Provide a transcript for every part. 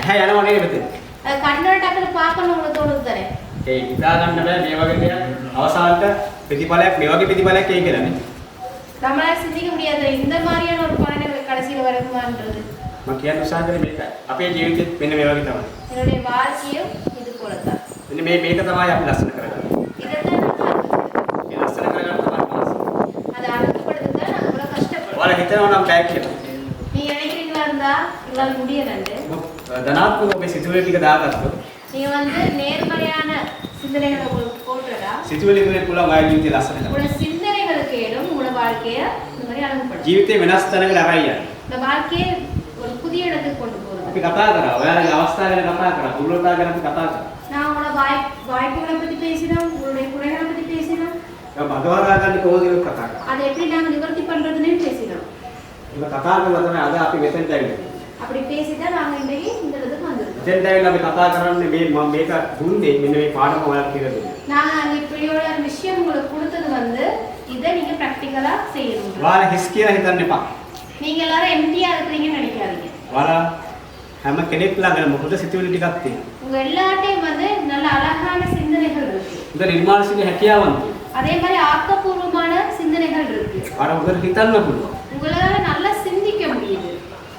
ඇහැ යනවා නේද මෙතන? කන්නට අපිට පාපන්න උන තෝරන්න දරේ. ඒ හිතා ගන්න බෑ මේ වගේ දෙයක් අවසානට ප්‍රතිඵලයක් මේ වගේ ප්‍රතිඵලයක් එයි කියලා නේ. நம்மளால சிந்திக்க முடியாது இந்த மாதிரியான ஒரு பலனை கடைசியில வருமான்றது. මම කියන්න උත්සාහ කරේ මේකයි. අපේ ජීවිතෙත් මෙන්න මේ වගේ තමයි. என்னுடைய வாழ்க்கையும் இது போல தான். මෙන්න මේක තමයි අපි ලස්සන කරගන්නේ. இதைத்தான் நான் මේ ලස්සන කරගන්න තමයි මානසික. அதை அடக்கப்படுறது தான் நான் இவ்வளவு கஷ்டப்படுறேன். ඔයාලා හිතනවා නම් බෑ කියලා. நீங்க நினைக்கிறீங்களா இருந்தா உங்களால முடியலன்னு. ධනාත්මක ඔබේ සිතුවිලි ටික දාගත්තොත් நீங்க வந்து நேர்மறையான சிந்தனைகளை உங்களுக்கு போடுறதா සිතුවිලි වලින් පුළුවන් ආයෙ ජීවිතය ලස්සන කරන්න. உங்களோட சிந்தனைகளுக்கு ஏடும் உங்களோட வாழ்க்கைய இந்த மாதிரி அழகுபடுத்தும். ජීවිතේ වෙනස් තැනකට අරයි යන්නේ. இந்த வாழ்க்கையை ஒரு புதிய இடத்துக்கு கொண்டு போறது. අපි කතා කරා. ඔයාලගේ අවස්ථාව ගැන කතා කරා. දුර්වලතාව ගැන අපි කතා කරා. நான் உங்களோட வாய்ப்புகளை பத்தி பேசினோம், உங்களுடைய குறைகளை பத்தி பேசினோம். ඒක භගවදා ගන්න කොහොමද කියලා කතා කරා. அதை எப்படி நாங்க நிவர்த்தி பண்றதுன்னு பேசினோம். ඒක කතා කරලා තමයි අද අපි මෙතෙන්ට ඇවිල්ලා. அப்படி பேசிதான் நாங்க இன்னைக்கு இந்த இடத்துக்கு வந்திருக்கோம். මෙතෙන්ට ඇවිල්ලා අපි කතා කරන්නේ මේ මම මේක දුන්නේ මෙන්න මේ පාඩම ඔයාලට කියලා දෙන්න. நாங்க அங்க இப்படியோட ஒரு விஷயம் உங்களுக்கு கொடுத்தது வந்து இதை நீங்க பிராக்டிகலா செய்யணும். ඔයාලා හිස් කියලා හිතන්න එපා. நீங்க எல்லாரும் எம்டியா இருக்கீங்கன்னு நினைக்காதீங்க. ඔයාලා හැම කෙනෙක් ළඟම මොකද සිතුවිලි ටිකක් තියෙනවා. உங்க எல்லார்ட்டையும் வந்து நல்ல அழகான சிந்தனைகள் இருக்கு. උද නිර්මාණශීලී හැකියාවන් තියෙනවා. அதே மாதிரி ஆக்கப்பூர்வமான சிந்தனைகள் இருக்கு. ඔයාලා උදේ හිතන්න පුළුවන්. உங்களால நல்லா சிந்திக்க முடியுது.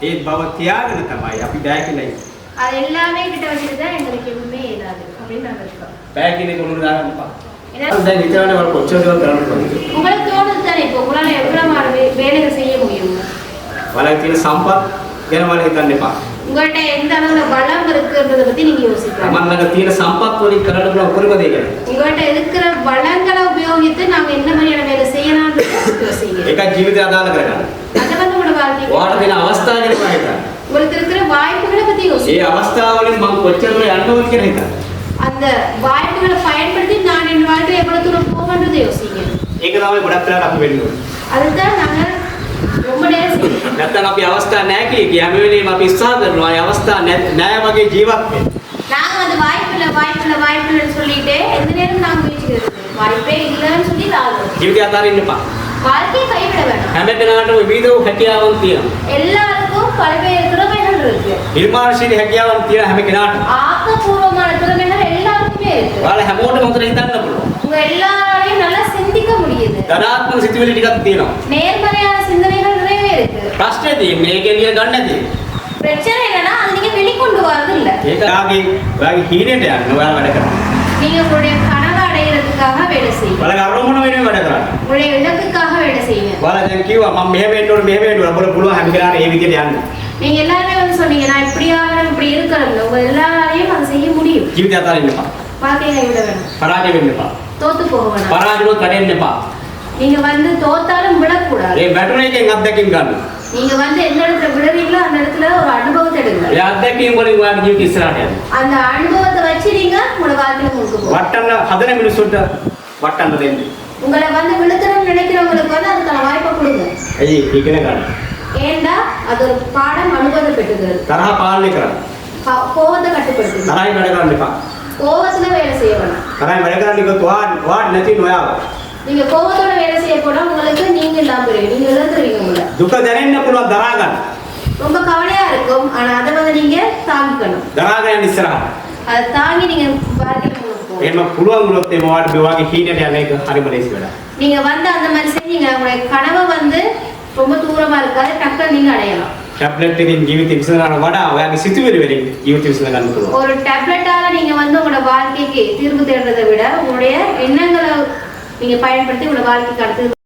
ඒ බව තියාගෙන තමයි අපි බෑ කියලා ඉන්නේ. அது எல்லாமே கிட்ட வச்சுட்டு தான் எங்களுக்கு எதுவுமே இல்லாது அப்படின்னு நாங்க இருக்கோம். බෑ කියන එක උණු දාගන්න එපා. ஏன்னா දැන් හිතවනේ ඔයාලා කොච්චර දේවල් කරන්න පුළුවන්ද? உங்களுக்கு தோணுது தானே இப்போ உங்களால எவ்வளவு வேலைகள் செய்ய முடியும். ඔයාලා තියෙන සම්පත් ගැන ඔයාලා හිතන්න එපා. உங்கள்ட்ட எந்த அளவுல பலம் இருக்குன்றத பத்தி நீங்க யோசிக்கலாம். තමන් ළඟ තියෙන සම්පත් වලින් කරන්න පුළුවන් උපරිම දේ ගැන. உங்கள்ட்ட இருக்கிற வளங்களை உபயோகித்து நாம என்ன மாதிரியான வேலை செய்யலாம்னு யோசிங்க. ඒකයි ජීවිතය අදාළ කරගන්න. அத வந்து உங்களோட வாழ்க்கைக்கு ඔයාලට තියෙන අවස්ථා ගැන ඔයා හිතන්න. உங்களுக்கு இருக்கிற வாய்ப்புகளை பத்தி ඒ யோசிங்க. අවස්ථාව වලින් මම කොච්චර දුර යන්න ඕනද කියලා හිතන්න. அந்த வாய்ப்புகளை பயன்படுத்தி நான் என் வாழ்க்கையில எவ்வளவு தூரம் போவேன்றதை யோசிங்க. ඒක තමයි ගොඩක් වෙලාවට අපි වෙන්නේ. அதுதான் நாங்க ரொம்ப நேரம் செய்யணும். නැත්තම් අපි අවස්ථා නැහැ කිය හැම වෙලේම අපි උත්සාහ කරනවා. ඒ අවස්ථා නැහැ වගේ ජීවත් වෙන්න. நாங்க வந்து வாய்ப்புன்னு சொல்லிட்டு எந்த நேரம் நாங்க முயற்சிக்கிறது வாய்ப்பே இல்லைன்னு சொல்லி லாகுறோம். ජීවිතය අතාරින්න එපා. வாழ்க்கையை கைவிட வேண்டாம். හැම කෙනාටම විවිධ හැකියාවන් තියෙනවා. எல்லாருக்கும் பல்வேறு திறமைகள் இருக்கு. නිර්මාණශීලී හැකියාවන් තියෙන හැම කෙනාටම. ஆக்கப்பூர்வமான திறமைகள் எல்லாருக்குமே இருக்கு. ඔයාලා හැමෝටම හොඳට හිතන්න පුළුවන්. உங்க எல்லாரையும் நல்லா சிந்திக்க முடியுது. ධනාත්මක සිතුවිලි ටිකක් තියෙනවා. நேர்மறையான சிந்தனைகள் நிறையவே இருக்கு. ප්‍රශ්නේ තියෙන්නේ මේකෙන් ඉගෙන ගන්න නැති. பிரச்சனை என்னன்னா அது நீங்க வெளிக்கொண்டு வரது இல்ல. ඒක ඔයාගේ හීනෙට යන්න ඔයාලා වැඩ කරනවා. நீங்க உங்களுடைய கனவை அடையிறதுக்காக வேலை செய்யுங்க. ඔයාලගේ අරමුණ වෙනුවෙන් වැඩ කරන්න. உங்களுடைய இலக்குக்காக வேலை செய்யுங்க. ඔයාලා දැන් කිව්වා මම මෙහෙම වෙන්න ඕනේ මෙහෙම වෙන්න ඕනේ. අපල පුළුවන් හැම කෙනාට ඒ විදිහට යන්න. நீங்க எல்லாருமே வந்து சொன்னீங்க நான் இப்படி இருக்கறேன்னு. உங்க எல்லாரையும் அதை செய்ய முடியும். ජීවිතය අතාරින්න එපා. வாழ்க்கையை கைவிட வேண்டாம். පරාජය වෙන්න එපා. தோத்து போக வேண்டாம். පරාජයවත් කඩෙන්න එපා. நீங்க வந்து தோத்தாலும் விடக்கூடாது. ඒ බැටර් එකෙන් අත්දැකීම් ගන්න. நீங்க வந்து எந்த இடத்துல விடுறீங்களோ அந்த இடத்துல ஒரு அனுபவத்தை எடுங்க. ඒ අත්දැකීම් වලින් ඔයාගේ ජීවිතය ඉස්සරහට යන්න. அந்த அனுபவத்தை வச்சு நீங்க உங்களோட வாழ்க்கையில முன்னுக்கு போங்க. වටන්න හදන මිනිස්සුන්ට වටන්න දෙන්න. உங்களை வந்து விழுத்தணும்னு நினைக்கிறவங்களுக்கு வந்து அதுக்கான வாய்ப்பை கொடுங்க. ඇයි ඉගෙන ගන්න. ஏண்டா அது ஒரு பாடம் அனுபவத்தை பெற்றுக்கிறது. තරහ පාලනය කරන්න. கோவத்தை கட்டுப்படுத்துங்க. තරහින් වැඩ කරන්න එපා. கோவத்துல வேலை செய்ய வேணாம். තරහින් වැඩ කරන්න කිව්වොත් ඔයාට නැති නොයාව. நீங்க கோவத்தோட வேலை செய்ய போனா உங்களுக்கு நீங்க இல்லாம போறீங்க. நீங்க இழந்துருவீங்க உங்களை. දුක දැනෙන්න පුළුවන් දරා ගන්න. ரொம்ப கவலையா இருக்கும். ஆனா அதை வந்து நீங்க தாங்கிக்கணும். දරාගෙන යන්න ඉස්සරහට. அதை தாங்கி நீங்க வாழ்க்கையில முன்னுக்கு போங்க. එහෙම පුළුවන් වුණොත් එම ඔයාට මේ වගේ හීනෙට යන එක හරිම ලේසි වැඩක්. நீங்க வந்து அந்த மாதிரி செஞ்சீங்க உங்களுடைய கனவை வந்து ரொம்ப தூரமா இருக்காது டக்குனு நீங்க அடையலாம். ටැබ්ලට් එකකින් ජීවිතය විසඳනවට වඩා ඔයාගේ සිතුවිලි වලින් ජීවිතය විසඳ ගන්න පුළුවන්. ஒரு டேப்லெட்டால நீங்க வந்து உங்களோட வாழ்க்கைக்கு தீர்வு தேடுறதை விட உங்களுடைய எண்ணங்களை நீங்க பயன்படுத்தி உங்களோட வாழ்க்கைக்கு அடுத்து